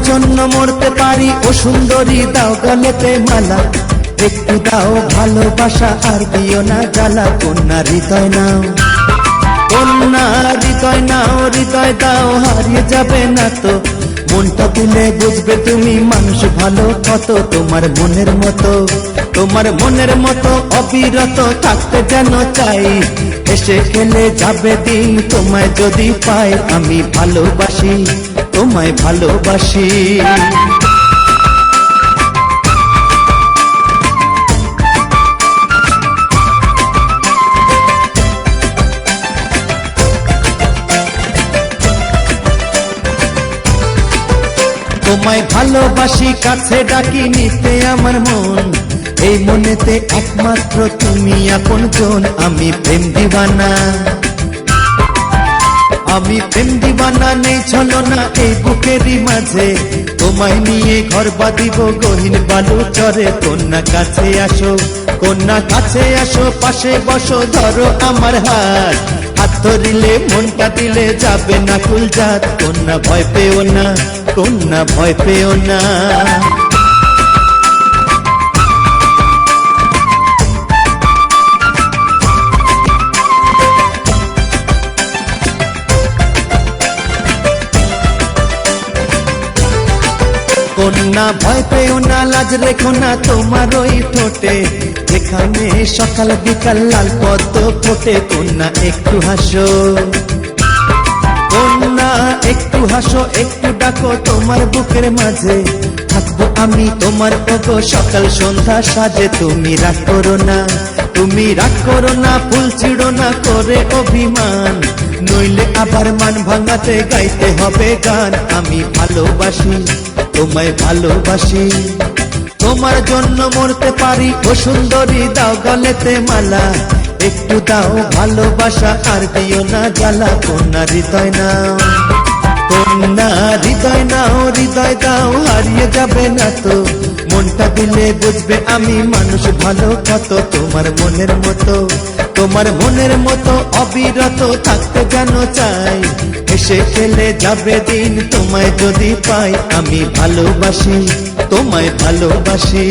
জন্য মরতে পারি ও সুন্দরী, দাও গলেতে মালা, একটু দাও ভালোবাসা আর দিও না জ্বালা। কন্যা হৃদয় নাও, কন্যা হৃদয় নাও, হৃদয় দাও হারিয়ে যাবে না তো। মনটা দিলে বুঝবে তুমি মানুষ ভালো কত। তোমার মনের মতো, তোমার মনের মতো অবিরত থাকতে যেন চাই। এসে খেলে যাবে দিন তোমায় যদি পাই। আমি ভালোবাসি, তোমায় ভালোবাসি। তোমায় ভালোবাসি, কাছে ডাকি নিতে আমার মন। এই মনেতে একমাত্র তুমি আপনজন। আমি প্রেম দিবানা, আমি প্রেম দিবানা, নেই ছলনা এই বুকেরই মাঝে। তোমায় নিয়ে ঘর বাঁধিব গহীন বালু চরে। কন্যা কাছে আসো, কন্যা কাছে আসো, পাশে বসো, ধরো আমার হাত। হাত ধরিলে মনটা দিলে যাবে না কুলজাত। কন্যা ভয় পেও না, কন্যা ভয় পেও না। কন্যা ভয় পেও না, লাজ রেখো না তোমার ওই ঠোঁটে, যেখানে সকাল বিকাল লাল পদ্ম ফোটে। কন্যা একটু হাসো, কন্যা একটু হাসো, একটু ডাকো তোমার বুকের মাঝে। থাকবো আমি তোমার ওগো সকাল সন্ধ্যা সাজে। তুমি রাগ করো না, তুমি রাগ করো না, ফুল ছিড়ো না করে অভিমান। নইলে আবার মান ভাঙাতে গাইতে হবে গান। আমি ভালোবাসি, তোমায় ভালোবাসি। তোমার জন্য মরতে পারি ও সুন্দরী, দাও গলেতে মালা, একটু দাও ভালোবাসা আর দিও না জ্বালা। কন্যা হৃদয় নাও, কন্যা হৃদয় নাও, হৃদয় দাও হারিয়ে যাবে না তো। মনটা দিলে বুঝবে আমি মানুষ ভালো কত। তোমার মনের মতো, তোমার মনের মতো অবিরত থাকতে যেন চাই। এসে খেলে যাবে দিন তোমায় যদি পাই। আমি ভালোবাসি, তোমায় ভালোবাসি।